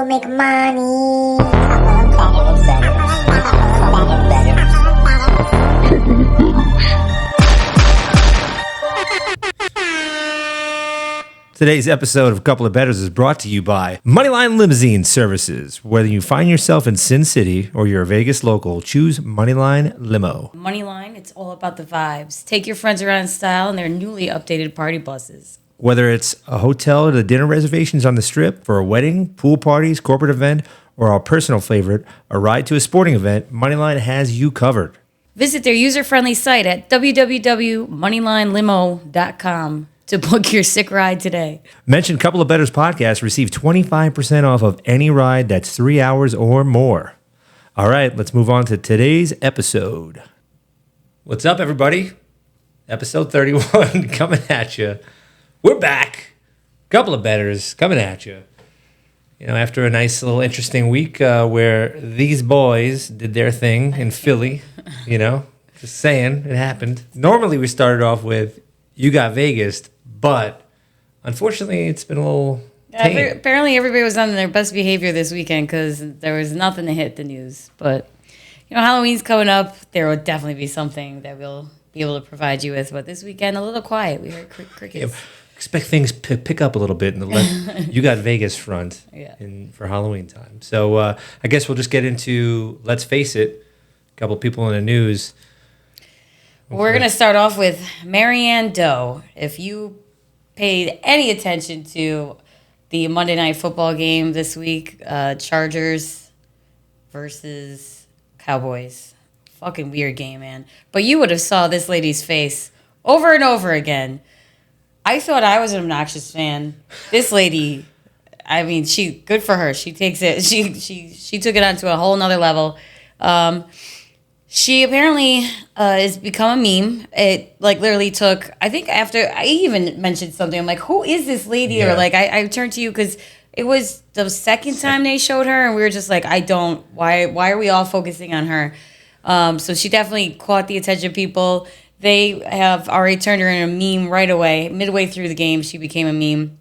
go make money. Today's episode of A Couple of Bettors is brought to you by Moneyline Limousine Services. Whether you find yourself in Sin City or you're a Vegas local, choose Moneyline Limo. Moneyline, it's all about the vibes. Take your friends around in style in their newly updated party buses. Whether it's a hotel or the dinner reservations on the Strip, for a wedding, pool parties, corporate event, or our personal favorite, a ride to a sporting event, Moneyline has you covered. Visit their user-friendly site at www.moneylinelimo.com to book your sick ride today. Mention Couple of Bettors podcast, receive 25% off of any ride that's 3 hours or more. All right, let's move on to today's episode. What's up, everybody? Episode 31 coming at you. We're back. Couple of Bettors coming at you. You know, after a nice little interesting week where these boys did their thing in Philly, you know, just saying, it happened. Normally we started off with, you got Vegas, but unfortunately it's been a little tame. Apparently everybody was on their best behavior this weekend because there was nothing to hit the news. But, you know, Halloween's coming up. There will definitely be something that we'll be able to provide you with. But this weekend, a little quiet. We heard crickets. Yeah, expect things to pick up a little bit in the you got Vegas front for Halloween time. So I guess we'll just get into, let's face it, a couple of people in the news. We're going to start off with Maryanne Do. If you paid any attention to the Monday Night Football game this week, Chargers versus Cowboys. Fucking weird game, man. But you would have saw this lady's face over and over again. I thought I was an obnoxious fan. This lady, I mean, good for her. She takes it. She took it onto a whole nother level. She apparently has become a meme. It literally took, I think after I even mentioned something, I'm like, who is this lady? Yeah. Or I turned to you because it was the second time they showed her, and we were just like, why are we all focusing on her? So she definitely caught the attention of people. They have already turned her into a meme right away. Midway through the game, she became a meme.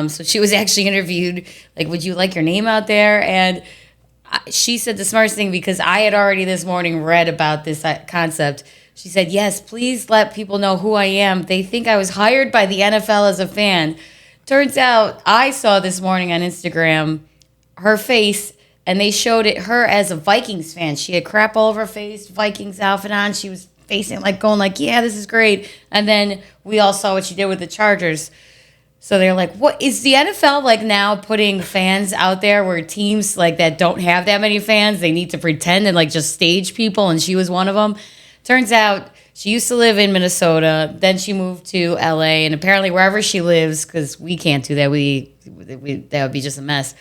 So she was actually interviewed, like, would you like your name out there? And she said the smartest thing, because I had already this morning read about this concept. She said, yes, please let people know who I am. They think I was hired by the NFL as a fan. Turns out I saw this morning on Instagram her face, and they showed her as a Vikings fan. She had crap all over her face, Vikings outfit on. She was facing going yeah, this is great. And then we all saw what she did with the Chargers. So they're like, what is the NFL now putting fans out there where teams that don't have that many fans, they need to pretend and just stage people, and she was one of them. Turns out she used to live in Minnesota, then she moved to LA, and apparently wherever she lives, because we can't do that, that would be just a mess,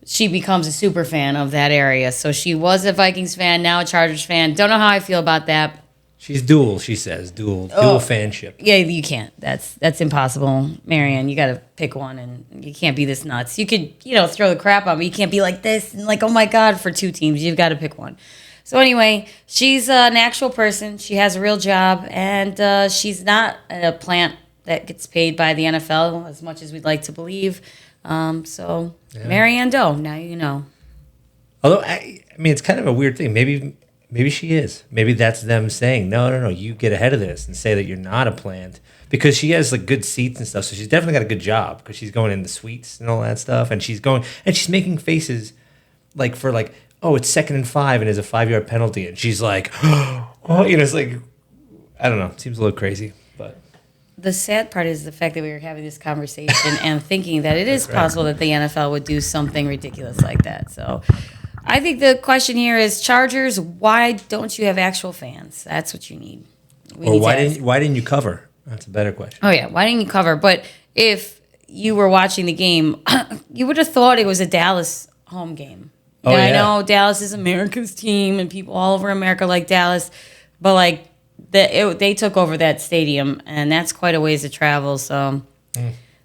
she becomes a super fan of that area. So she was a Vikings fan, now a Chargers fan. Don't know how I feel about that. She's dual, she says. Dual fanship. Yeah, you can't. That's impossible, Maryanne. You got to pick one, and you can't be this nuts. You could, throw the crap on, but you can't be like this and oh my God, for two teams. You've got to pick one. So anyway, she's an actual person. She has a real job, and she's not a plant that gets paid by the NFL as much as we'd like to believe. So yeah. Maryanne Do, now you know. Although, I mean, it's kind of a weird thing. Maybe she is. Maybe that's them saying, no, you get ahead of this and say that you're not a plant, because she has good seats and stuff. So she's definitely got a good job because she's going in the suites and all that stuff. And she's making faces for oh, it's 2nd and 5 and there's a 5-yard penalty. And she's like, oh, it's I don't know. It seems a little crazy, but. The sad part is the fact that we were having this conversation and thinking that it is possible that the NFL would do something ridiculous like that. So I think the question here is, Chargers, why don't you have actual fans? That's what you need. Why didn't you cover? That's a better question. Oh, yeah. Why didn't you cover? But if you were watching the game, you would have thought it was a Dallas home game. Now, I know Dallas is America's team, and people all over America like Dallas, but they took over that stadium, and that's quite a ways to travel. So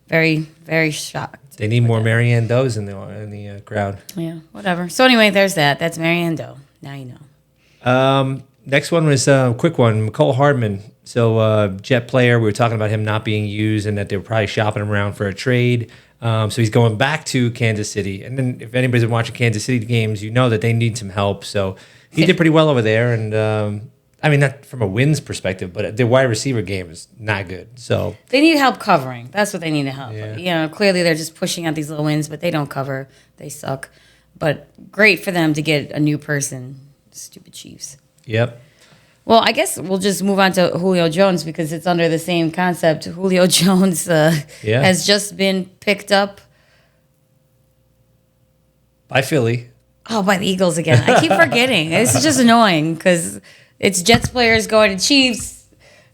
very, very shocked. They need more Maryanne Does in the crowd. Yeah, whatever. So anyway, there's that. That's Maryanne Do. Now you know. Next one was a quick one. Mecole Hardman So Jet player, we were talking about him not being used and that they were probably shopping him around for a trade. So he's going back to Kansas City. And then if anybody's been watching Kansas City games, you know that they need some help. So he did pretty well over there. And I mean, not from a wins perspective, but their wide receiver game is not good. So they need help covering. That's what they need to help. Yeah. You know, clearly they're just pushing out these little wins, but they don't cover. They suck. But great for them to get a new person. Stupid Chiefs. Yep. Well, I guess we'll just move on to Julio Jones because it's under the same concept. Julio Jones has just been picked up by Philly. Oh, by the Eagles again. I keep forgetting. This is just annoying because it's Jets players going to Chiefs.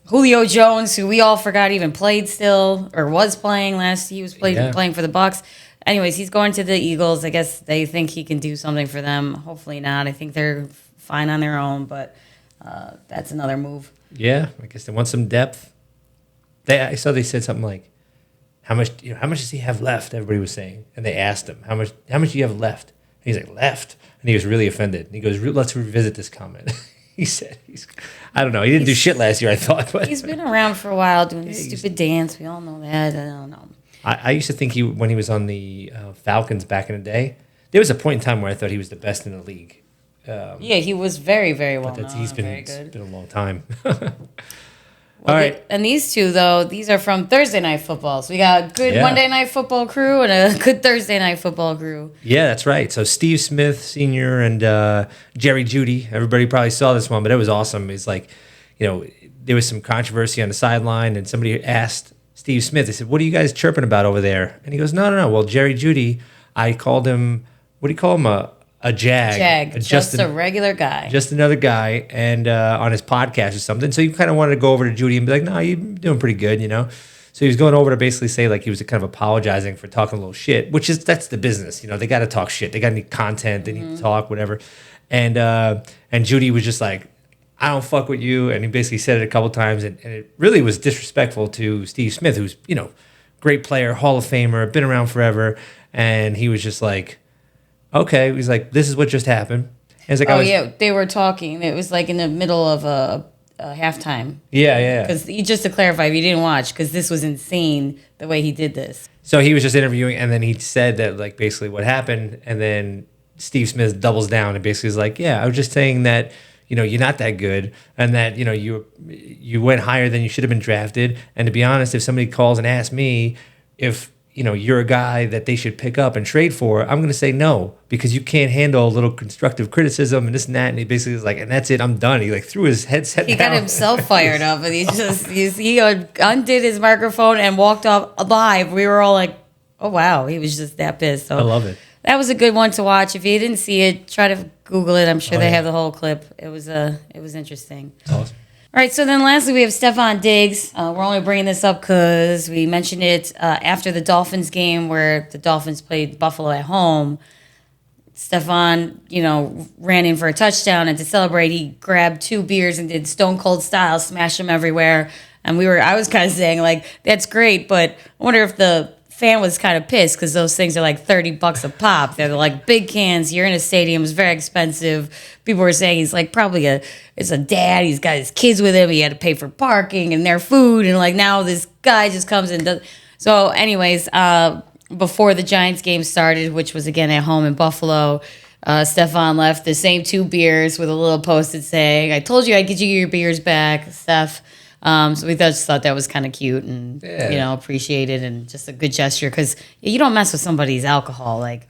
Julio Jones, who we all forgot even played still or was playing last. He was playing for the Bucks. Anyways, he's going to the Eagles. I guess they think he can do something for them. Hopefully not. I think they're fine on their own, but that's another move. Yeah, I guess they want some depth. I saw they said something like, "How much does he have left?" Everybody was saying, and they asked him, "How much do you have left?" And he's like, "Left," and he was really offended. And he goes, "Let's revisit this comment." He said, "I don't know. He didn't do shit last year, I thought." But he's been around for a while doing this stupid dance. We all know that. I don't know. I used to think when he was on the Falcons back in the day, there was a point in time where I thought he was the best in the league. Yeah, he was very, very well known. It's been a long time. All right. And these two, though, these are from Thursday Night Football. So we got a good Monday Night Football crew and a good Thursday Night Football crew. Yeah, that's right. So Steve Smith Sr. and Jerry Jeudy. Everybody probably saw this one, but it was awesome. It's like, there was some controversy on the sideline, and somebody asked Steve Smith, they said, "What are you guys chirping about over there?" And he goes, No. Well, Jerry Jeudy, I called him, what do you call him? A jag. Just a regular guy. Just another guy, and on his podcast or something. So you kind of wanted to go over to Jeudy and be like, "No, you're doing pretty good, So he was going over to basically say like he was kind of apologizing for talking a little shit, that's the business. They got to talk shit. They got to need content. They need to talk, whatever. And Jeudy was just like, "I don't fuck with you," and he basically said it a couple times, and it really was disrespectful to Steve Smith, who's great player, Hall of Famer, been around forever, and he was just like, "Okay," he's like, "This is what just happened." And it's like, they were talking. It was like in the middle of a halftime. Yeah. Because just to clarify, if you didn't watch, because this was insane the way he did this. So he was just interviewing, and then he said that like basically what happened, and then Steve Smith doubles down and basically is like, "Yeah, I was just saying that." You're not that good, and that you went higher than you should have been drafted. And to be honest, if somebody calls and asks me if you're a guy that they should pick up and trade for, I'm going to say no, because you can't handle a little constructive criticism and this and that. And he basically was like, "And that's it, I'm done." He like threw his headset down. He got himself fired up, and he undid his microphone and walked off live. We were all like, "Oh wow," he was just that pissed. So I love it. That was a good one to watch. If you didn't see it, try to Google it. I'm sure they have the whole clip. It was interesting. Awesome. All right, so then lastly we have Stefon Diggs. We're only bringing this up because we mentioned it after the Dolphins game where the Dolphins played Buffalo at home. Stefon, ran in for a touchdown, and to celebrate, he grabbed 2 beers and did Stone Cold style, smashed them everywhere. And I was kind of saying like, that's great, but I wonder if the fan was kind of pissed because those things are like $30 a pop. They're like big cans. You're in a stadium. It's very expensive. People were saying he's like probably it's a dad. He's got his kids with him. He had to pay for parking and their food. And like now this guy just comes and does. So anyways, before the Giants game started, which was again at home in Buffalo, Stefon left the same 2 beers with a little post-it saying, "I told you I'd get you your beers back, Steph." So we just thought that was kind of cute and, appreciated and just a good gesture because you don't mess with somebody's alcohol. Like,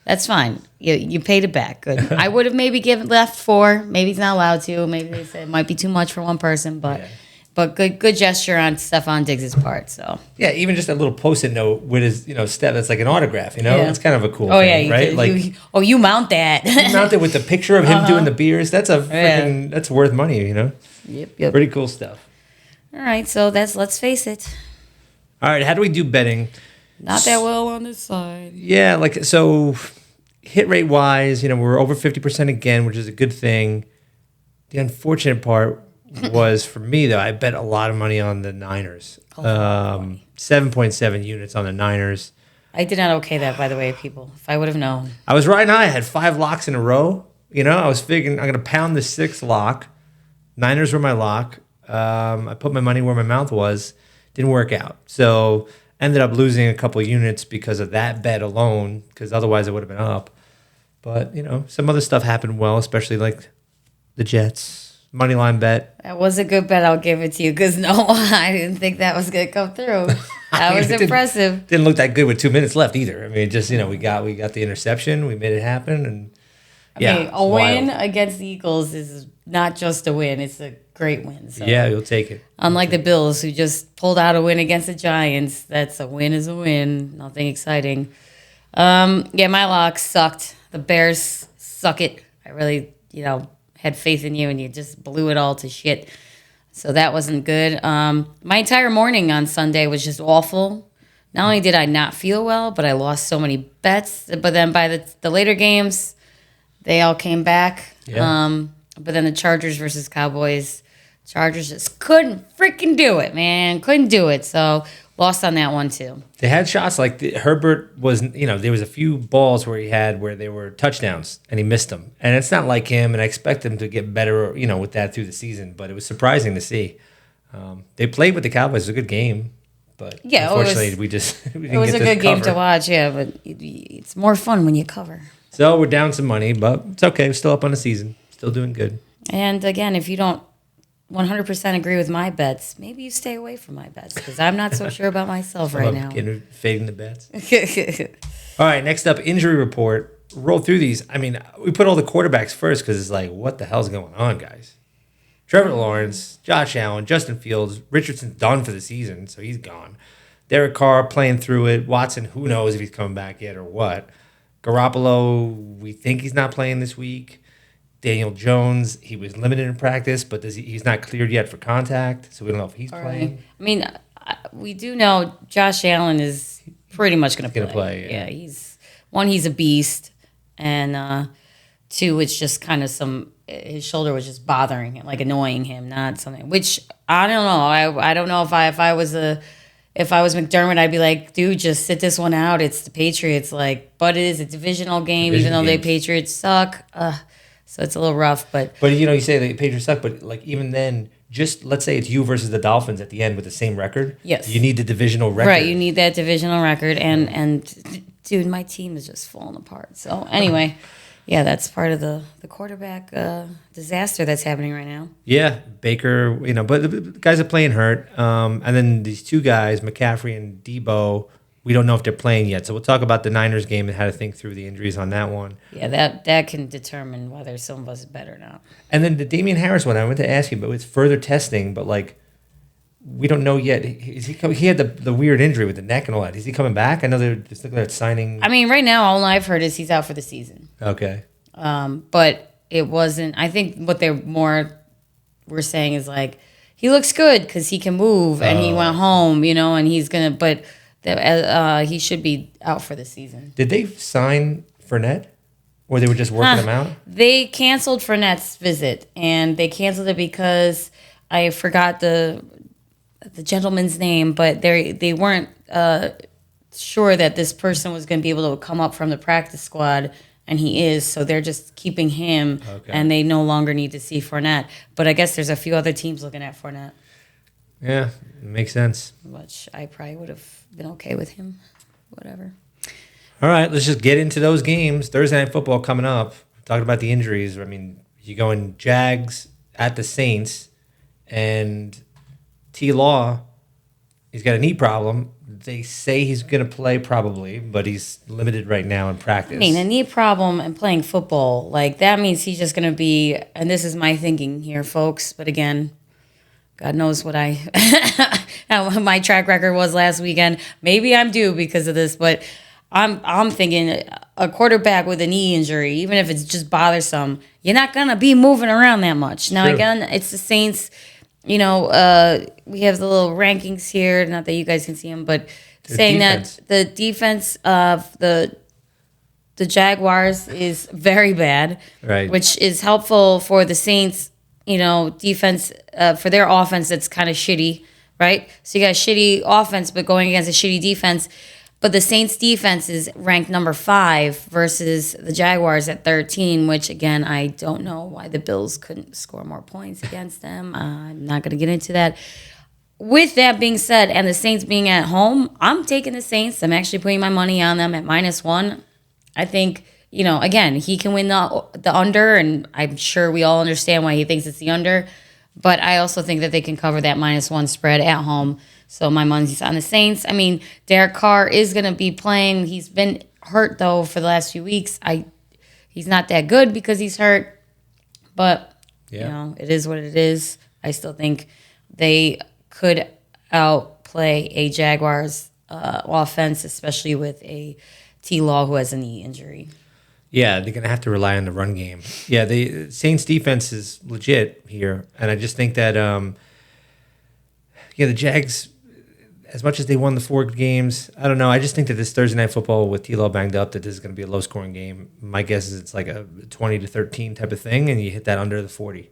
that's fine. You paid it back. Good. I would have maybe left 4. Maybe he's not allowed to. Maybe they said it might be too much for one person. But good gesture on Stefon Diggs' part. So yeah, even just a little post-it note with his step that's like an autograph. It's kind of a cool thing, right? Like you mount that. You mount it with the picture of him doing the beers. That's that's worth money. Yep. Pretty cool stuff. All right, so let's face it. All right, how do we do betting? Not that well on this side. Yeah, so hit rate wise, we're over 50% again, which is a good thing. The unfortunate part was for me though, I bet a lot of money on the Niners. 7.7 units on the Niners. I did not okay that, by the way, people. If I would have known. I was riding high. I had 5 locks in a row. I was figuring I'm going to pound the 6th lock. Niners were my lock. I put my money where my mouth was. Didn't work out. So ended up losing a couple units because of that bet alone, because otherwise it would have been up. But, some other stuff happened well, especially like the Jets. Money line bet. That was a good bet. I'll give it to you because no, I didn't think that was going to come through. That was impressive. Didn't look that good with 2 minutes left either. I mean, just, we got the interception. We made it happen. And a win against the Eagles is not just a win. It's a great win. So. Yeah, you'll take it. Unlike the Bills, who just pulled out a win against the Giants. That's a win is a win. Nothing exciting. My locks sucked. The Bears suck it. I really, had faith in you, and you just blew it all to shit. So that wasn't good. My entire morning on Sunday was just awful. Not only did I not feel well, but I lost so many bets. But then by the later games, they all came back. Yeah. But then the Chargers versus Cowboys, Chargers just couldn't freaking do it, man. Couldn't do it. So lost on that one too. They had shots like Herbert was, there was a few balls where they were touchdowns and he missed them. And it's not like him, and I expect him to get better, with that through the season. But it was surprising to see. They played with the Cowboys. It was a good game. But unfortunately, we didn't it was a good game to watch, yeah. But it's more fun when you cover. So we're down some money, but it's okay. We're still up on the season. Still doing good. And again, if you don't 100% agree with my bets, maybe you stay away from my bets because I'm not so sure about myself right now. Fading the bets. All right, next up, injury report. Roll through these. I mean, we put all the quarterbacks first because it's like, what the hell's going on, guys? Trevor Lawrence, Josh Allen, Justin Fields, Richardson's done for the season, so he's gone. Derek Carr playing through it. Watson, who knows if he's coming back yet or what. Garoppolo, we think he's not playing this week. Daniel Jones, he was limited in practice, but he's not cleared yet for contact, so we don't know if he's playing. I mean, we do know Josh Allen is pretty much going to play. Yeah, he's a beast, and two, it's just kind of his shoulder was just bothering him, like annoying him, not something. Which I don't know. I don't know if I was McDermott, I'd be like, dude, just sit this one out. It's the Patriots, but it is a divisional game, even though the Patriots suck. So it's a little rough, but you say the Patriots suck, but even then, just let's say it's you versus the Dolphins at the end with the same record. Yes, you need the divisional record. Right, you need that divisional record, and dude, my team is just falling apart. So anyway, yeah, that's part of the quarterback disaster that's happening right now. Yeah, Baker, but the guys are playing hurt, and then these two guys, McCaffrey and Debo. We don't know if they're playing yet, so we'll talk about the Niners game and how to think through the injuries on that one. Yeah, that can determine whether some of us is better or not. And then the Damian Harris one, I went to ask you, but it's further testing, but we don't know yet. Is he coming? He had the weird injury with the neck and all that. Is he coming back? I know they're just looking at signing. I mean, right now, all I've heard is he's out for the season. Okay. But it wasn't. I think what they're more were saying is he looks good because he can move and he went home, and he's gonna, but. He should be out for the season. Did they sign Fournette? Or they were just working him out? They canceled Fournette's visit, and they canceled it because I forgot the gentleman's name, but they weren't sure that this person was going to be able to come up from the practice squad, and he is, so they're just keeping him, and they no longer need to see Fournette. But I guess there's a few other teams looking at Fournette. Yeah, it makes sense. Which I probably would have been okay with him. Whatever. All right, let's just get into those games. Thursday Night Football coming up. Talking about the injuries. I mean, you go in Jags at the Saints, and T-Law, he's got a knee problem. They say he's going to play probably, but he's limited right now in practice. I mean, a knee problem and playing football, that means he's just going to be, and this is my thinking here, folks, but again, God knows what how my track record was last weekend. Maybe I'm due because of this, but I'm thinking a quarterback with a knee injury, even if it's just bothersome, you're not gonna be moving around that much. Now again, it's the Saints. We have the little rankings here. Not that you guys can see them, but saying that the defense of the Jaguars is very bad, right? Which is helpful for the Saints. Defense for their offense that's kind of shitty, right? So you got a shitty offense, but going against a shitty defense. But the Saints defense is ranked number 5 versus the Jaguars at 13, which again, I don't know why the Bills couldn't score more points against them. I'm not going to get into that. With that being said, and the Saints being at home, I'm taking the Saints. I'm actually putting my money on them at -1. I think, again, he can win the under, and I'm sure we all understand why he thinks it's the under. But I also think that they can cover that -1 spread at home. So my money's on the Saints. I mean, Derek Carr is going to be playing. He's been hurt, though, for the last few weeks. He's not that good because he's hurt. But, it is what it is. I still think they could outplay a Jaguars offense, especially with a T-Law who has a knee injury. Yeah, they're going to have to rely on the run game. Yeah, the Saints defense is legit here. And I just think that, the Jags, as much as they won the 4 games, I don't know. I just think that this Thursday Night Football with T-Law banged up, that this is going to be a low-scoring game. My guess is it's like a 20-13 type of thing, and you hit that under the 40.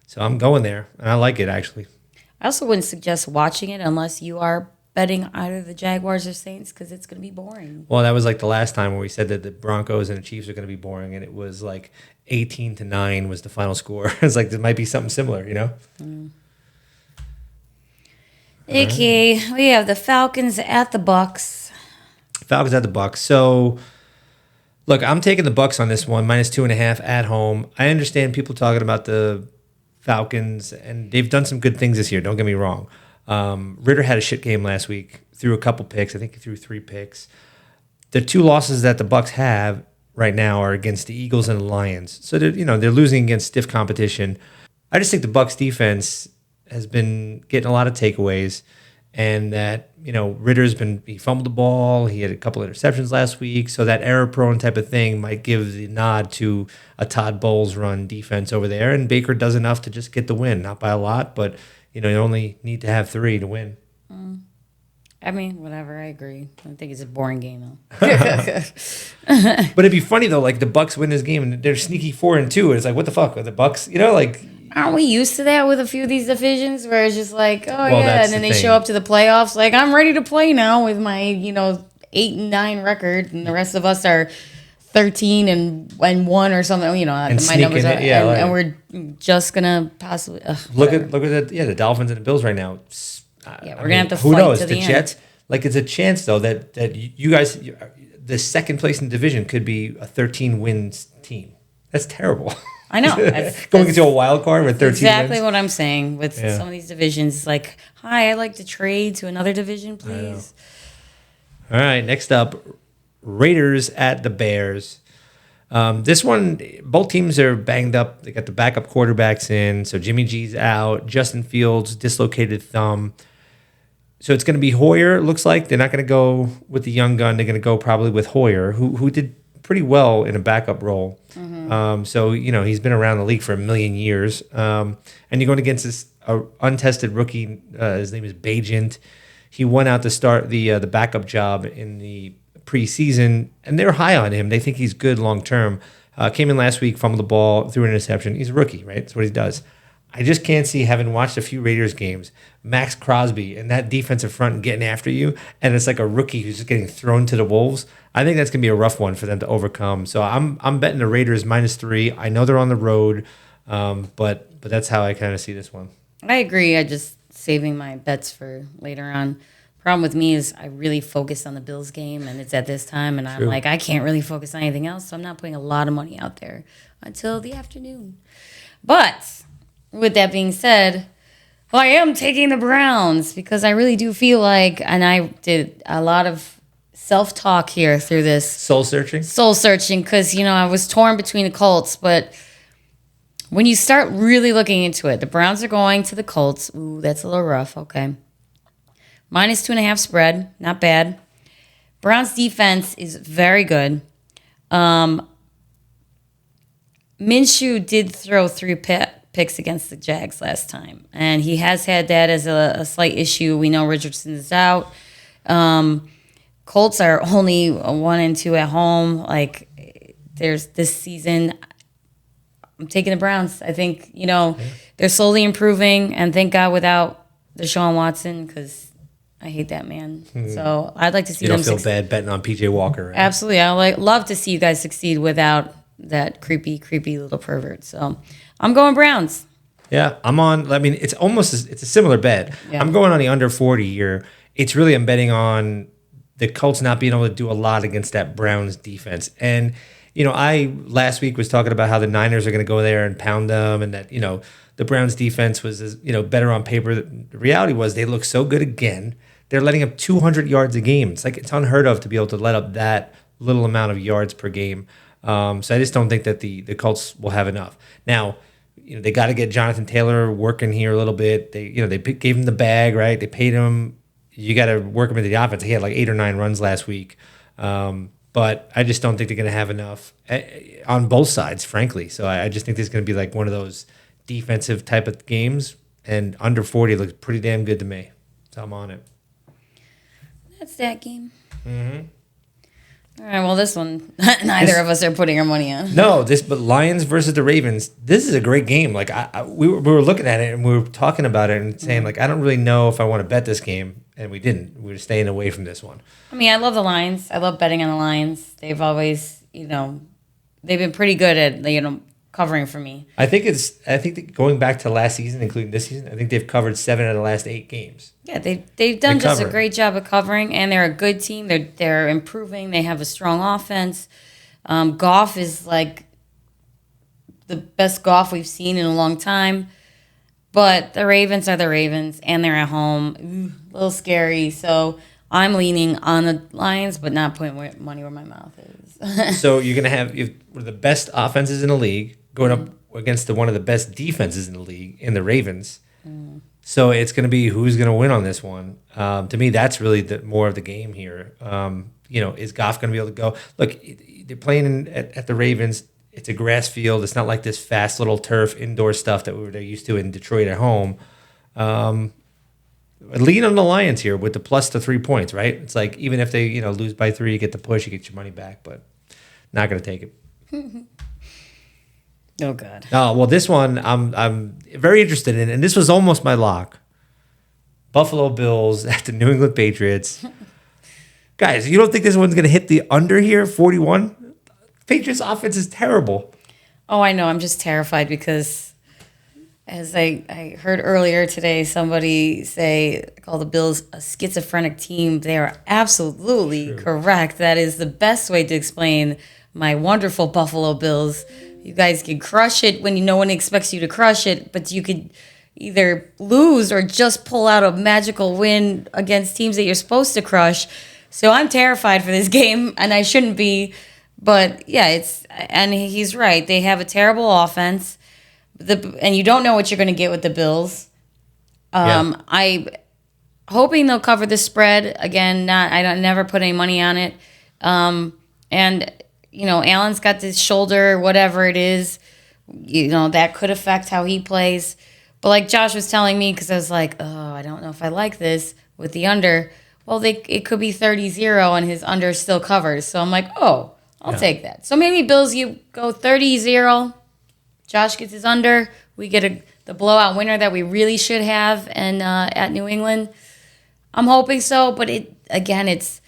So I'm going there, and I like it, actually. I also wouldn't suggest watching it unless you are betting either the Jaguars or Saints because it's going to be boring. Well, that was like the last time where we said that the Broncos and the Chiefs are going to be boring, and it was like 18-9 was the final score. It's like there might be something similar, Okay, we have the Falcons at the Bucks. Falcons at the Bucks. So, look, I'm taking the Bucks on this one, -2.5 at home. I understand people talking about the Falcons, and they've done some good things this year. Don't get me wrong. Ritter had a shit game last week. Threw a couple picks. I think he threw 3 picks. The 2 losses that the Bucks have right now are against the Eagles and the Lions. So they're losing against stiff competition. I just think the Bucks defense has been getting a lot of takeaways, and that Ritter's he fumbled the ball. He had a couple interceptions last week, so that error-prone type of thing might give the nod to a Todd Bowles run defense over there. And Baker does enough to just get the win, not by a lot, but you only need to have 3 to win. I mean, whatever. I agree. I think it's a boring game, though. But it'd be funny though, like the Bucks win this game and they're sneaky 4-2. It's like, what the fuck are the Bucks? Aren't we used to that with a few of these divisions where it's just like, and then they thing. show up to the playoffs like, I'm ready to play now with my 8-9 record, and the rest of us are 13-1 or something. And my numbers are, right. and we're just gonna possibly look at the Dolphins and the Bills right now. We're gonna have to who fight knows to the Jets. end. Like it's a chance though that you guys, the second place in the division could be a 13-win team. That's terrible. I know. Going into a wild card with 13 exactly wins. what I'm saying with some of these divisions. Like, hi, I'd like to trade to another division, please. All right, next up, Raiders at the Bears. This one, both teams are banged up. They got the backup quarterbacks in, so Jimmy G's out. Justin Fields, dislocated thumb. So it's going to be Hoyer, looks like. They're not going to go with the young gun. They're going to go probably with Hoyer, who did pretty well in a backup role. So, he's been around the league for a million years. And you're going against this untested rookie. His name is Bajent. He went out to start the backup job in the preseason, and they're high on him. They think he's good long term. Came in last week, fumbled the ball, threw an interception. He's a rookie, right? That's what he does. I just can't see, having watched a few Raiders games, Max Crosby and that defensive front getting after you, and it's like a rookie who's just getting thrown to the wolves. I think that's going to be a rough one for them to overcome. So I'm betting the Raiders -3. I know they're on the road, but that's how I kind of see this one. I agree. I just saving my bets for later on. Problem with me is I really focus on the Bills game, and it's at this time, and I'm like, I can't really focus on anything else, so I'm not putting a lot of money out there until the afternoon. But with that being said, I am taking the Browns because I really do feel like, and I did a lot of self-talk here through this. Soul searching, because, I was torn between the Colts, but when you start really looking into it, the Browns are going to the Colts. Ooh, that's a little rough. Okay. -2.5 spread. Not bad. Browns defense is very good. Minshew did throw 3 picks against the Jags last time, and he has had that as a slight issue. We know Richardson is out. Colts are only 1-2 at home. Like, there's this season, I'm taking the Browns. I think, they're slowly improving, and thank God without Deshaun Watson, because I hate that man. So I'd like to see You them don't feel bad betting on PJ Walker, right? Absolutely. I love to see you guys succeed without that creepy little pervert. So I'm going Browns. Yeah, I'm on. I mean, it's a similar bet. Yeah. I'm going on the under 40 here. It's really I'm betting on the Colts not being able to do a lot against that Browns defense. And I last week was talking about how the Niners are going to go there and pound them, and that the Browns defense was better on paper. The reality was they look so good again. They're letting up 200 yards a game. It's unheard of to be able to let up that little amount of yards per game. So I just don't think that the Colts will have enough. Now, they got to get Jonathan Taylor working here a little bit. They gave him the bag, right? They paid him. You got to work him into the offense. He had like 8 or 9 runs last week. But I just don't think they're going to have enough on both sides, frankly. So I just think this is going to be like one of those defensive type of games. And under 40 looks pretty damn good to me. So I'm on it. That's that game. Mm-hmm. All right, well, this one, neither of us are putting our money on. No, but Lions versus the Ravens, this is a great game. Like, we were looking at it, and we were talking about it and saying, like, I don't really know if I want to bet this game, and we didn't. We were staying away from this one. I mean, I love the Lions. I love betting on the Lions. They've always, they've been pretty good at, covering for me. I think that going back to last season, including this season, I think they've covered 7 out of the last 8 games. Yeah, they've done just a great job of covering, and they're a good team. They're improving. They have a strong offense. Goff is like the best Goff we've seen in a long time. But the Ravens are the Ravens, and they're at home. A little scary. So I'm leaning on the Lions, but not putting money where my mouth is. So you're going to have one of the best offenses in the league going up against one of the best defenses in the league in the Ravens. So it's going to be who's going to win on this one. To me, that's really more of the game here. Is Goff going to be able to go? Look, they're playing at the Ravens. It's a grass field. It's not like this fast little turf indoor stuff that they're used to in Detroit at home. Lean on the Lions here with the plus to 3 points, right? It's like even if they lose by 3, you get the push, you get your money back, but not going to take it. Oh God. Oh well, this one I'm very interested in, and this was almost my lock. Buffalo Bills at the New England Patriots. Guys, you don't think this one's going to hit the under here, 41? Patriots offense is terrible. Oh, I know. I'm just terrified because, as I heard earlier today, somebody call the Bills a schizophrenic team. They are absolutely correct. That is the best way to explain my wonderful Buffalo Bills. You guys can crush it when no one expects you to crush it, but you could either lose or just pull out a magical win against teams that you're supposed to crush. So I'm terrified for this game, and I shouldn't be. But yeah, and he's right. They have a terrible offense, and you don't know what you're going to get with the Bills. I'm hoping they'll cover the spread again. I don't never put any money on it. And Allen's got this shoulder, whatever it is. That could affect how he plays. But like Josh was telling me, because I was like, oh, I don't know if I like this with the under. Well, it could be 30-0 and his under still covers. So I'm like, oh, I'll take that. So maybe Bills, you go 30-0. Josh gets his under. We get the blowout winner that we really should have at New England. I'm hoping so, but it's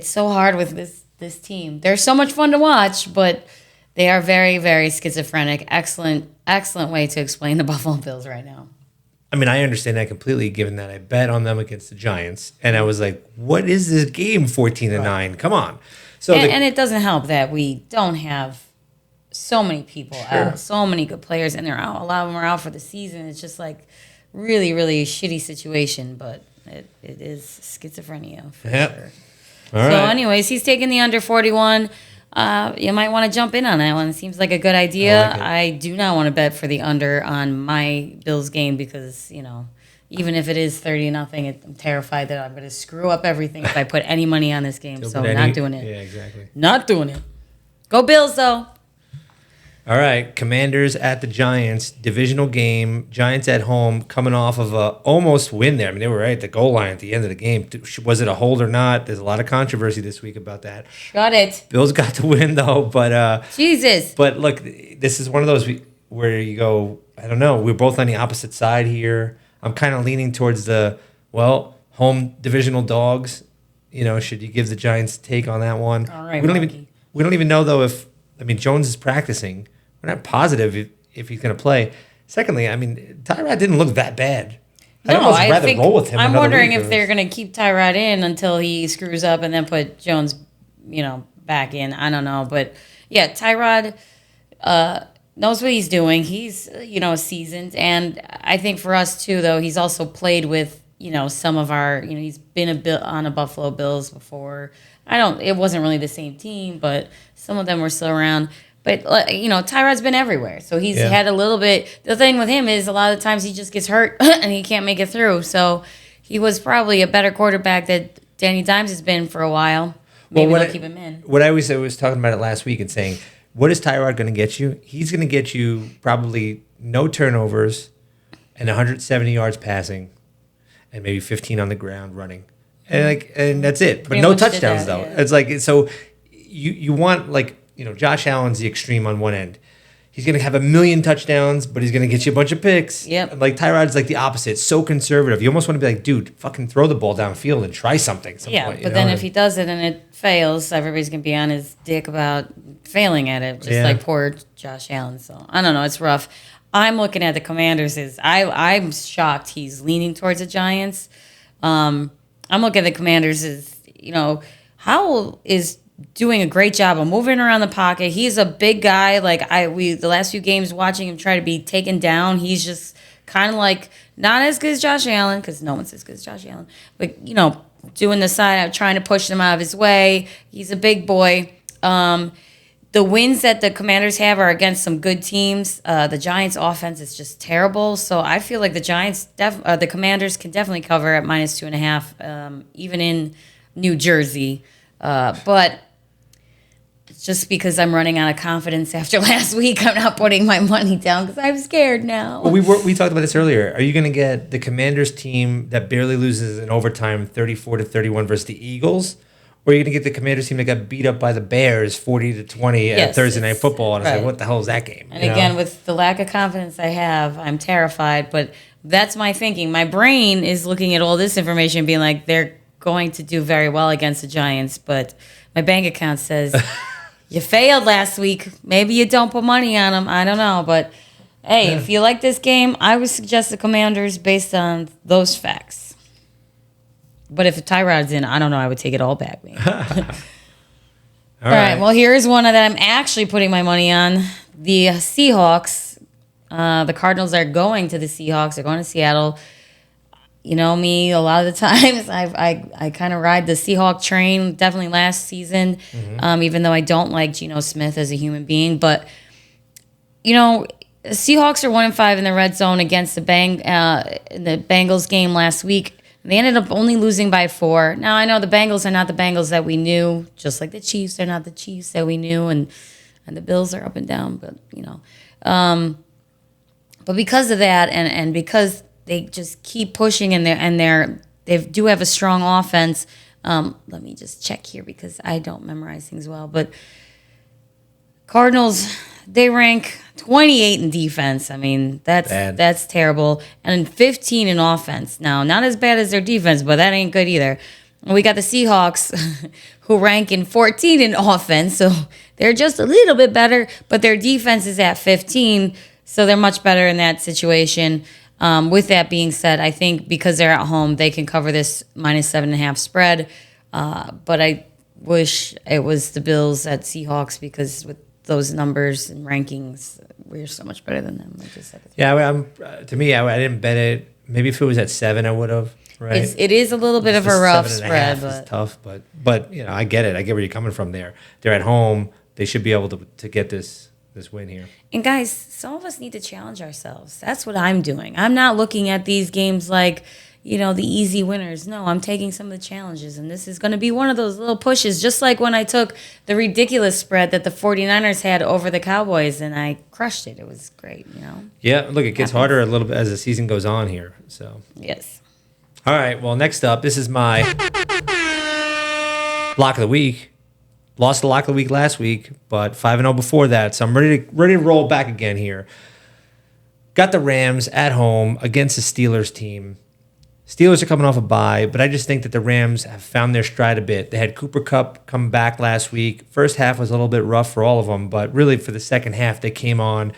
so hard with this team. They're so much fun to watch, but they are very, very schizophrenic. Excellent way to explain the Buffalo Bills right now. I mean, I understand that completely, given that I bet on them against the Giants, and I was like, "What is this game? 14-9? Come on!" So, and it doesn't help that we don't have so many people out, so many good players, and they're out. A lot of them are out for the season. It's just like really, really shitty situation, but it is schizophrenia for sure. All right. So, anyways, he's taking the under 41. You might want to jump in on that one. It seems like a good idea. I do not want to bet for the under on my Bills game because, even if it is 30-0, I'm terrified that I'm going to screw up everything if I put any money on this game. So not doing it. Yeah, exactly. Not doing it. Go Bills, though. All right, Commanders at the Giants, divisional game. Giants at home, coming off of a almost win there. I mean, they were right at the goal line at the end of the game. Was it a hold or not? There's a lot of controversy this week about that. Shut it. Bills got the win though, but Jesus. But look, this is one of those where you go, I don't know. We're both on the opposite side here. I'm kind of leaning towards home divisional dogs. Should you give the Giants take on that one? All right, we don't even know though if Jones is practicing. We're not positive if he's going to play. Secondly, Tyrod didn't look that bad. No, I'd almost rather roll with him. I'm wondering if they're going to keep Tyrod in until he screws up and then put Jones, back in. I don't know, but yeah, Tyrod knows what he's doing. He's seasoned, and I think for us too, though, he's also played with some of our he's been on a Buffalo Bills before. It wasn't really the same team, but some of them were still around. But, Tyrod's been everywhere. So he's had a little bit. The thing with him is a lot of the times he just gets hurt and he can't make it through. So he was probably a better quarterback that Danny Dimes has been for a while. Maybe they'll keep him in. What I was talking about it last week and saying, what is Tyrod going to get you? He's going to get you probably no turnovers and 170 yards passing and maybe 15 on the ground running. And that's it. But no touchdowns, though. Yeah. It's like, so you want, Josh Allen's the extreme on one end. He's going to have 1 million touchdowns, but he's going to get you a bunch of picks. Yep. And Tyrod's the opposite. So conservative. You almost want to be like, dude, fucking throw the ball downfield and try something. Point, but then if he does it and it fails, everybody's going to be on his dick about failing at it, just like poor Josh Allen. So I don't know. It's rough. I'm looking at the Commanders. I'm shocked he's leaning towards the Giants. I'm looking at the Commanders as, Howell is doing a great job of moving around the pocket. He's a big guy. The last few games watching him try to be taken down, he's just kind of not as good as Josh Allen, because no one's as good as Josh Allen. But, doing the side, trying to push them out of his way. He's a big boy. The wins that the Commanders have are against some good teams. The Giants' offense is just terrible. So I feel like the Commanders can definitely cover at -2.5, even in New Jersey. But just because I'm running out of confidence after last week, I'm not putting my money down because I'm scared now. Well, we talked about this earlier. Are you going to get the Commanders team that barely loses in overtime 34-31 versus the Eagles? Or are you going to get the Commanders team that got beat up by the Bears 40-20 at Thursday Night Football? And it's what the hell is that game? And again, with the lack of confidence I have, I'm terrified. But that's my thinking. My brain is looking at all this information and being like, they're going to do very well against the Giants. But my bank account says, you failed last week. Maybe you don't put money on them. I don't know. But, hey, if you like this game, I would suggest the Commanders based on those facts. But if Tyrod's in, I don't know. I would take it all back, man. All right. Well, here's one that I'm actually putting my money on. The Seahawks. The Cardinals are going to the Seahawks. They're going to Seattle. You know me, a lot of the times I kind of ride the Seahawk train, definitely last season, even though I don't like Geno Smith as a human being. But, Seahawks are 1-5 in the red zone against the Bengals game last week. They ended up only losing by 4. Now, I know the Bengals are not the Bengals that we knew, just like the Chiefs are not the Chiefs that we knew, and the Bills are up and down, but, but because of that, and because they just keep pushing, and they do have a strong offense. Let me just check here because I don't memorize things well, but Cardinals, they rank 28 in defense. I mean, that's terrible. And 15 in offense. Now, not as bad as their defense, but that ain't good either. And we got the Seahawks, who rank in 14 in offense, so they're just a little bit better, but their defense is at 15, so they're much better in that situation. With that being said, I think because they're at home, they can cover this -7.5 spread. But I wish it was the Bills at Seahawks because with those numbers and rankings, we're so much better than them. To me, I didn't bet it. Maybe if it was at 7, I would have. Right? It is a little bit of a rough spread, but it's tough. But I get it. I get where you're coming from there. They're at home. They should be able to get this win here. And guys, some of us need to challenge ourselves. That's what I'm doing. I'm not looking at these games like, the easy winners. No, I'm taking some of the challenges, and this is going to be one of those little pushes, just like when I took the ridiculous spread that the 49ers had over the Cowboys, and I crushed it. It was great, Yeah, look, it gets harder a little bit as the season goes on here. So yes. All right, well, next up, this is my lock of the week. Lost the lock of the week last week, but 5-0 before that, so I'm ready to roll back again here. Got the Rams at home against the Steelers team. Steelers are coming off a bye, but I just think that the Rams have found their stride a bit. They had Cooper Kupp come back last week. First half was a little bit rough for all of them, but really for the second half, they came on.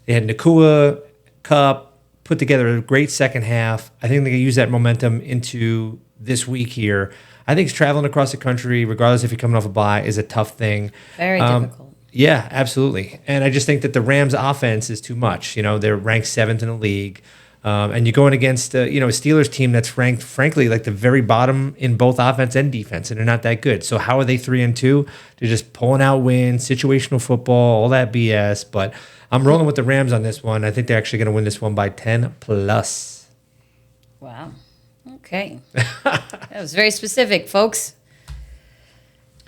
They had Nakua, Kupp, put together a great second half. I think they can use that momentum into this week here. I think traveling across the country, regardless if you're coming off a bye, is a tough thing. Very difficult. Yeah, absolutely. And I just think that the Rams' offense is too much. They're ranked 7th in the league. And you're going against a Steelers team that's ranked, frankly, like the very bottom in both offense and defense, and they're not that good. So how are they 3-2? They're just pulling out wins, situational football, all that BS. But I'm rolling with the Rams on this one. I think they're actually going to win this one by 10+. Wow. Okay. That was very specific, folks.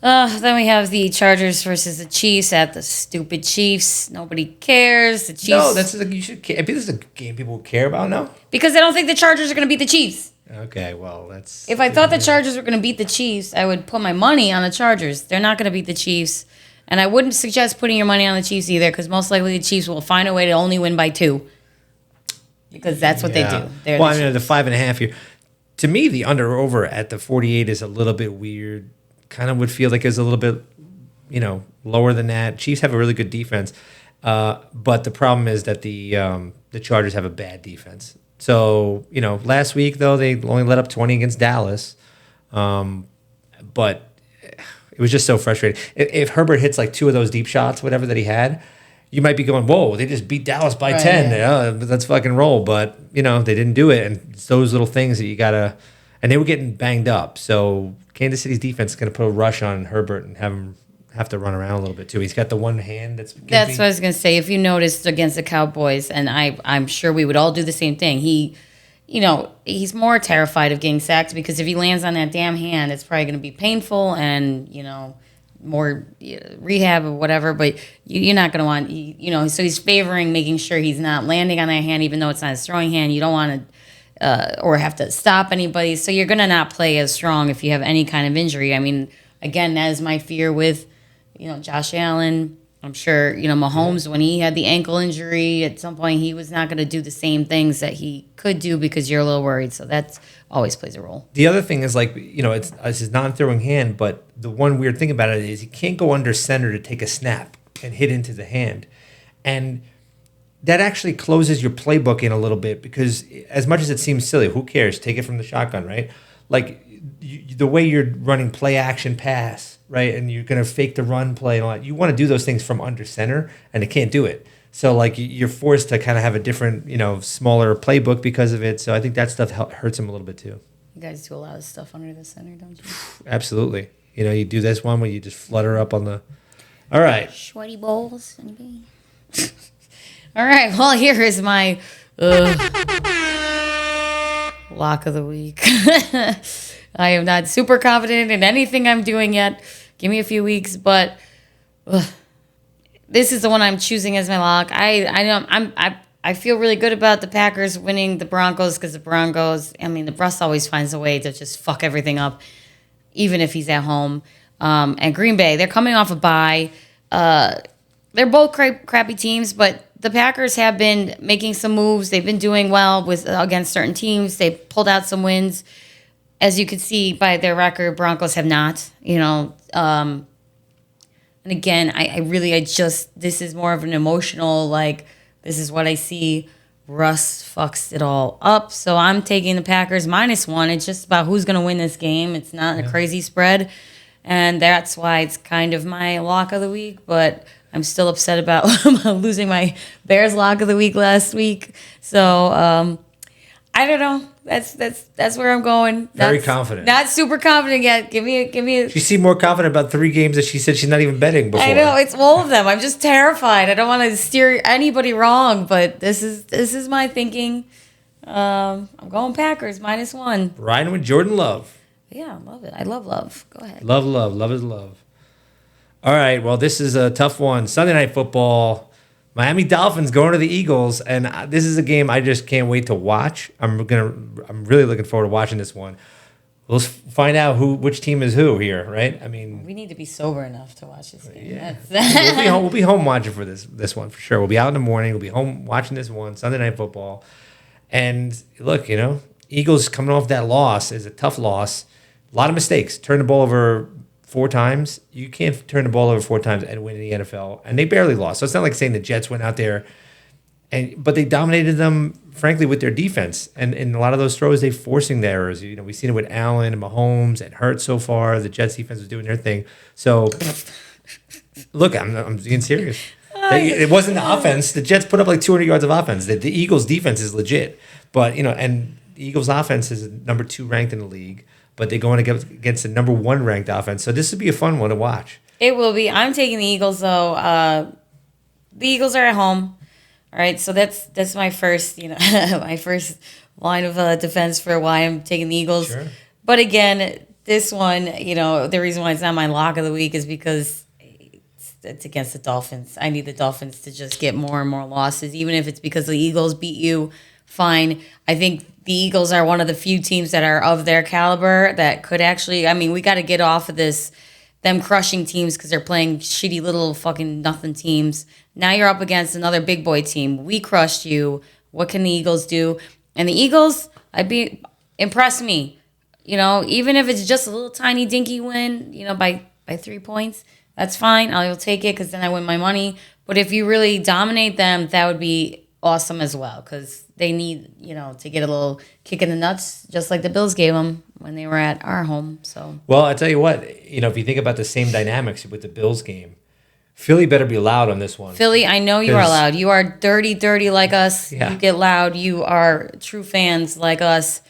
Then we have the Chargers versus the Chiefs at the stupid Chiefs. Nobody cares. The Chiefs. No, you should care. This is a game people care about now. Because I don't think the Chargers are going to beat the Chiefs. Okay, well, that's. If I thought the Chargers were going to beat the Chiefs, I would put my money on the Chargers. They're not going to beat the Chiefs, and I wouldn't suggest putting your money on the Chiefs either, because most likely the Chiefs will find a way to only win by 2. Because that's what they do. The 5.5 here. To me, the under/over at the 48 is a little bit weird. Kind of would feel like it's a little bit, lower than that. Chiefs have a really good defense, but the problem is that the Chargers have a bad defense. So, last week, though, they only let up 20 against Dallas, but it was just so frustrating. If Herbert hits like 2 of those deep shots, whatever that he had, you might be going, whoa, they just beat Dallas by 10. Yeah, let's fucking roll. But, they didn't do it, and it's those little things that you got to – and they were getting banged up, so – Kansas City's defense is going to put a rush on Herbert and have to run around a little bit too. He's got the one hand that's gimpy. That's what I was going to say. If you noticed against the Cowboys, and I'm sure we would all do the same thing. He's more terrified of getting sacked because if he lands on that damn hand, it's probably going to be painful and more rehab or whatever. But you're not going to want So he's favoring making sure he's not landing on that hand, even though it's not his throwing hand. You don't want to. Or have to stop anybody. So you're going to not play as strong if you have any kind of injury. I mean, again, that is my fear with, Josh Allen. I'm sure, Mahomes, when he had the ankle injury, at some point he was not going to do the same things that he could do because you're a little worried. So that always plays a role. The other thing is it's his non-throwing hand, but the one weird thing about it is he can't go under center to take a snap and hit into the hand. And that actually closes your playbook in a little bit because as much as it seems silly, who cares? Take it from the shotgun, right? Like the way you're running play action pass, right? And you're going to fake the run play and all that. You want to do those things from under center and it can't do it. So you're forced to kind of have a different, smaller playbook because of it. So I think that stuff hurts him a little bit too. You guys do a lot of stuff under the center, don't you? Absolutely. You do this one where you just flutter up on the, all right. Sweaty balls, anybody? All right, well, here is my lock of the week. I am not super confident in anything I'm doing yet. Give me a few weeks, but this is the one I'm choosing as my lock. I feel really good about the Packers winning the Broncos because the Broncos, the Russ always finds a way to just fuck everything up, even if he's at home. And Green Bay, they're coming off a bye. They're both crappy teams, but the Packers have been making some moves. They've been doing well against certain teams. They pulled out some wins. As you can see by their record, Broncos have not, And again, this is more of an emotional, this is what I see. Russ fucks it all up. So I'm taking the Packers -1. It's just about who's going to win this game. It's not a crazy spread. And that's why it's kind of my lock of the week. But I'm still upset about losing my Bears lock of the week last week. So I don't know. That's where I'm going. Very confident. Not super confident yet. Give me a. She seemed more confident about 3 games that she said she's not even betting before. I know, it's all of them. I'm just terrified. I don't want to steer anybody wrong, but this is my thinking. I'm going Packers -1. Riding with Jordan Love. Yeah, I love it. I love love. Go ahead. Love is love. All right, well, this is a tough one. Sunday Night Football. Miami Dolphins going to the Eagles, and this is a game I just can't wait to watch. I'm really looking forward to watching this one. We'll find out which team is who here, right? We need to be sober enough to watch this game. Yeah. We'll be home watching for this one for sure. We'll be out in the morning. We'll be home watching this one, Sunday Night Football. And look, Eagles coming off that loss is a tough loss. A lot of mistakes. Turn the ball over 4 times. You can't turn the ball over 4 times and win in the NFL. And they barely lost. So it's not like saying the Jets went out there but they dominated them, frankly, with their defense. And in a lot of those throws, they forcing the errors. You know, we've seen it with Allen and Mahomes and Hurts so far. The Jets defense was doing their thing. So, look, I'm being serious. It wasn't the offense. The Jets put up like 200 yards of offense. The Eagles' defense is legit. But, and the Eagles' offense is number 2 ranked in the league. But they're going against the number 1 ranked offense. So this would be a fun one to watch. It will be. I'm taking the Eagles, though. The Eagles are at home. All right, so that's my first, my first line of defense for why I'm taking the Eagles. Sure. But again, this one, the reason why it's not my lock of the week is because it's against the Dolphins. I need the Dolphins to just get more and more losses, even if it's because the Eagles beat you. Fine. I think the Eagles are one of the few teams that are of their caliber that could actually. I mean, we got to get off of them crushing teams because they're playing shitty little fucking nothing teams. Now you're up against another big boy team. We crushed you. What can the Eagles do? And the Eagles, impress me. Even if it's just a little tiny dinky win, by 3 points, that's fine. I'll take it because then I win my money. But if you really dominate them, that would be awesome as well because they need, to get a little kick in the nuts, just like the Bills gave them when they were at our home. So, well, I tell you what, if you think about the same dynamics with the Bills game, Philly better be loud on this one. Philly, I know you are loud. You are dirty like us. Yeah. You get loud. You are true fans like us.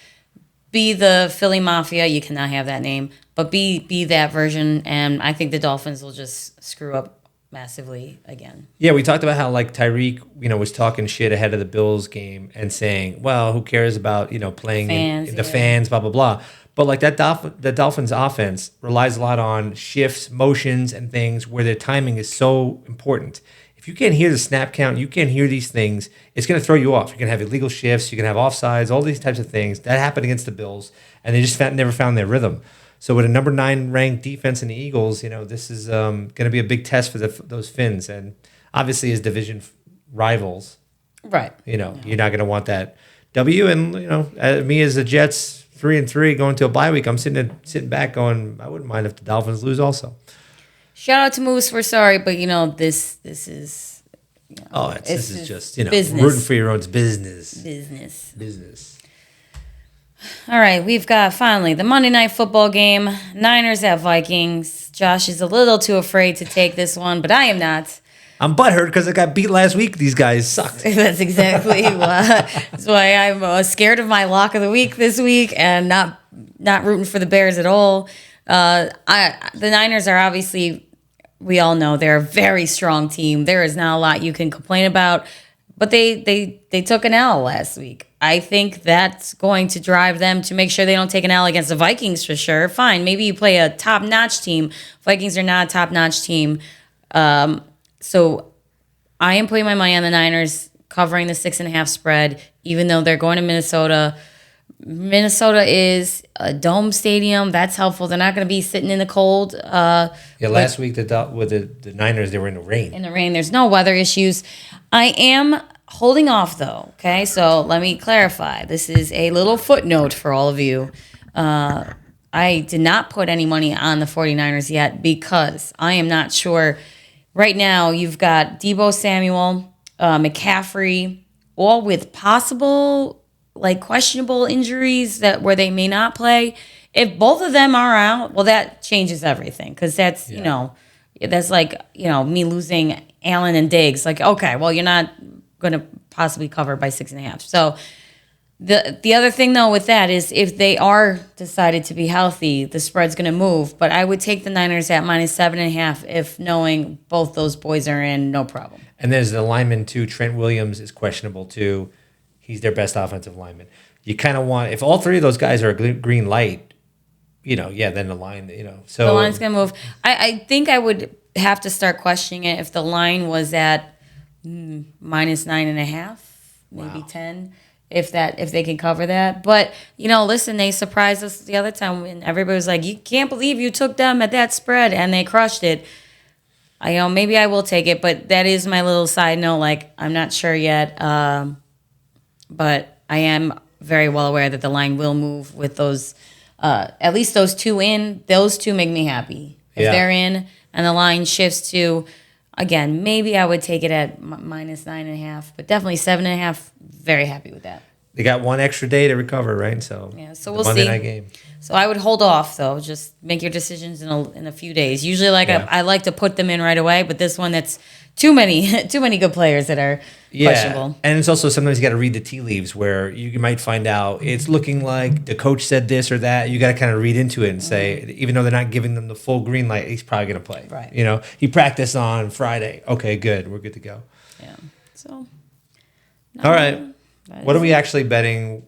Be the Philly Mafia. You cannot have that name, but be that version. And I think the Dolphins will just screw up massively again. Yeah, we talked about how Tyreek, was talking shit ahead of the Bills game and saying, well, who cares about, playing fans, the fans, blah, blah, blah. But the Dolphins offense relies a lot on shifts, motions, and things where their timing is so important. If you can't hear the snap count, you can't hear these things, it's going to throw you off. You're going to have illegal shifts, you can have offsides, all these types of things. That happened against the Bills, and they just never found their rhythm. So with a number 9 ranked defense in the Eagles, this is going to be a big test for those Finns. And obviously as division rivals, right? You're not going to want that W. And, me as the Jets, 3-3 going to a bye week, I'm sitting back going, I wouldn't mind if the Dolphins lose also. Shout out to Moose. We're sorry, but this is. This is just business. Rooting for your own business. Business. All right, we've got finally the Monday Night Football game. Niners at Vikings. Josh is a little too afraid to take this one, but I am not. I'm butthurt because I got beat last week. These guys sucked. That's exactly that's why I'm scared of my lock of the week this week and not rooting for the Bears at all. The Niners are obviously, we all know they're a very strong team. There is not a lot you can complain about, but they took an L last week. I think that's going to drive them to make sure they don't take an L against the Vikings for sure. Fine, maybe you play a top-notch team. Vikings are not a top-notch team. So I am putting my money on the Niners covering the 6.5 spread, even though they're going to Minnesota. Minnesota is a dome stadium. That's helpful. They're not going to be sitting in the cold. Last week with the Niners, they were in the rain. In the rain. There's no weather issues. I am holding off, though. Okay, so let me clarify. This is a little footnote for all of you. I did not put any money on the 49ers yet because I am not sure. Right now, you've got Deebo Samuel, McCaffrey, all with possible, questionable injuries where they may not play. If both of them are out, well, that changes everything because that's, that's me losing Allen and Diggs. Okay, well, you're not going to possibly cover by 6.5. So the other thing, though, with that is if they are decided to be healthy, the spread's going to move. But I would take the Niners at -7.5 if knowing both those boys are in, no problem. And there's the lineman, too. Trent Williams is questionable, too. He's their best offensive lineman. You kind of want, if all 3 of those guys are a green light, then the line, So the line's going to move. I think I would have to start questioning it if the line was at -9.5, maybe 10. If they can cover that. But, listen, they surprised us the other time when everybody was like, you can't believe you took them at that spread, and they crushed it. Maybe I will take it, but that is my little side note. I'm not sure yet. But I am very well aware that the line will move with those, at least those two in. Those two make me happy. If they're in and the line shifts to, again, maybe I would take it at minus 9.5, but definitely 7.5. Very happy with that. They got one extra day to recover, right? So so we'll Monday see. Night game. So I would hold off though. Just make your decisions in a few days. Usually, I like to put them in right away, but this one that's too many good players that are questionable. And it's also sometimes you got to read the tea leaves where you might find out it's looking like the coach said this or that. You got to kind of read into it and say, even though they're not giving them the full green light, he's probably going to play. Right. You know, he practiced on Friday. Okay, good. We're good to go. Yeah. So. All right. What are we actually betting?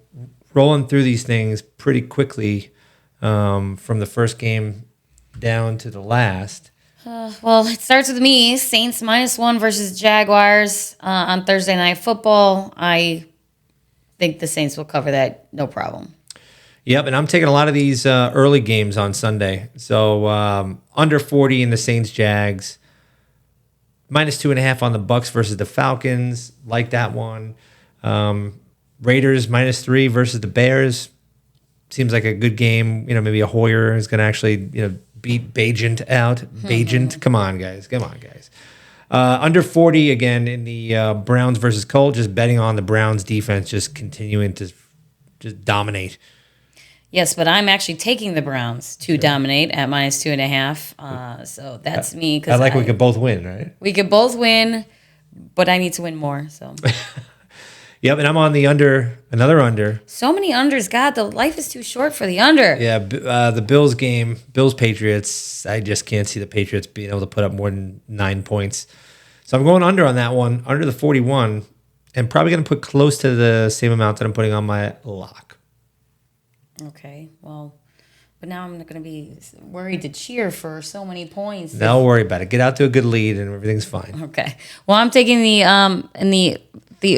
Rolling through these things pretty quickly from the first game down to the last. Well, it starts with me. Saints -1 versus Jaguars on Thursday Night Football. I think the Saints will cover that, no problem. Yep, and I'm taking a lot of these early games on Sunday. So under 40 in the Saints-Jags. -2.5 on the Bucks versus the Falcons. Like that one. Raiders -3 versus the Bears. Seems like a good game. You know, maybe a Hoyer is going to actually, beat Bajent out. Bajent, come on, guys. Under 40 again in the Browns versus Colts. Just betting on the Browns defense just continuing to just dominate. Yes, but I'm actually taking the Browns to dominate at -2.5. So that's me. I like we could both win, right? We could both win, but I need to win more. So. Yep, and I'm on the another under. So many unders. God, the life is too short for the under. Yeah, the Bills game, Bills-Patriots, I just can't see the Patriots being able to put up more than 9 points. So I'm going under on that one, under the 41, and probably going to put close to the same amount that I'm putting on my lock. Okay, well, but now I'm going to be worried to cheer for so many points. Don't worry about it. Get out to a good lead and everything's fine. Okay. Well, I'm taking the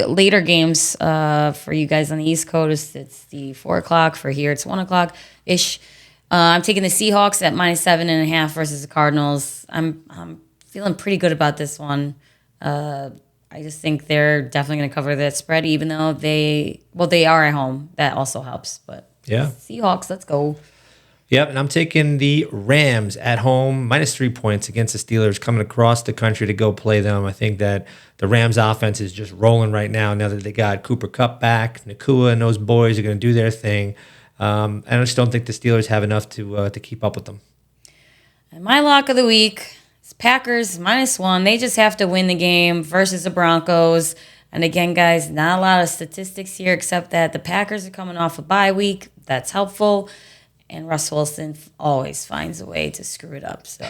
later games for you guys on the East Coast. It's the 4 o'clock. For here, it's 1 o'clock ish. I'm taking the Seahawks at -7.5 versus the Cardinals. I'm feeling pretty good about this one. I just think they're definitely going to cover that spread, even though they are at home. That also helps. But yeah, Seahawks, let's go. Yep, and I'm taking the Rams at home, -3 points against the Steelers, coming across the country to go play them. I think that the Rams offense is just rolling right now that they got Cooper Kupp back. Nakua and those boys are going to do their thing. I just don't think the Steelers have enough to keep up with them. And my lock of the week is Packers -1. They just have to win the game versus the Broncos. And again, guys, not a lot of statistics here except that the Packers are coming off a bye week. That's helpful. And Russ Wilson always finds a way to screw it up. So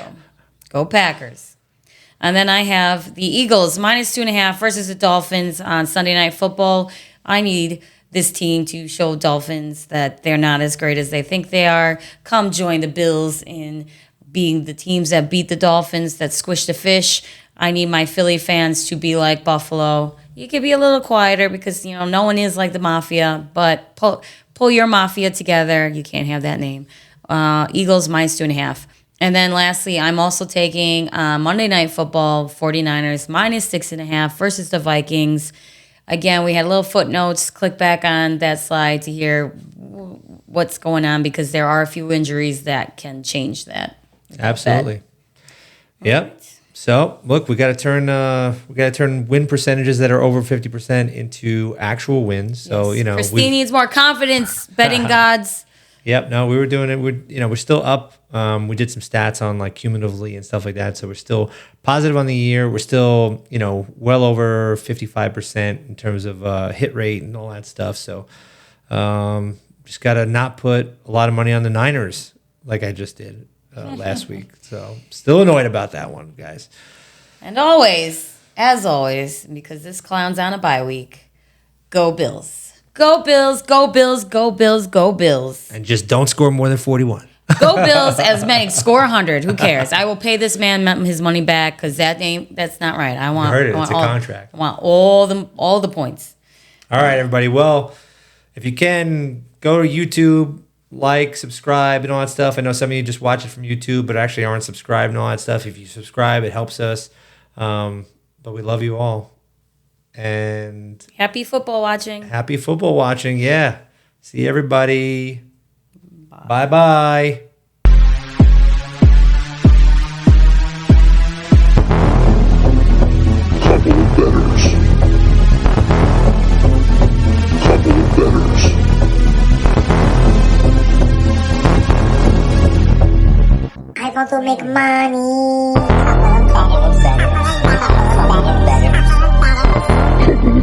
go Packers. And then I have the Eagles -2.5 versus the Dolphins on Sunday Night Football. I need this team to show Dolphins that they're not as great as they think they are. Come join the Bills in being the teams that beat the Dolphins, that squish the fish. I need my Philly fans to be like Buffalo. You could be a little quieter because, no one is like the Mafia, but pull your Mafia together. You can't have that name. Eagles -2.5. And then lastly, I'm also taking Monday Night Football, 49ers -6.5 versus the Vikings. Again, we had little footnotes. Click back on that slide to hear what's going on because there are a few injuries that can change that. Absolutely. Yep. Right. So look, we got to turn win percentages that are over 50% into actual wins. So yes. Christine needs more confidence, betting gods. Yep. No, we were doing it. We're still up. We did some stats on like cumulatively and stuff like that. So we're still positive on the year. We're still well over 55% in terms of hit rate and all that stuff. So just got to not put a lot of money on the Niners like I just did last week. So still annoyed about that one, guys. And always, as always, because this clown's on a bye week, go Bills. Go Bills, go Bills, go Bills, go Bills. And just don't score more than 41. Go Bills as many. Score 100. Who cares? I will pay this man his money back because that's not right. I want. I heard it. It's a contract. I want all the points. All right, everybody. Well, if you can, go to YouTube, like, subscribe, and all that stuff. I know some of you just watch it from YouTube, but actually aren't subscribed and all that stuff. If you subscribe, it helps us. But we love you all. And happy football watching. Happy football watching, yeah. See everybody. Bye-bye. Couple of bettors. Couple of bettors. I want to make money. Couple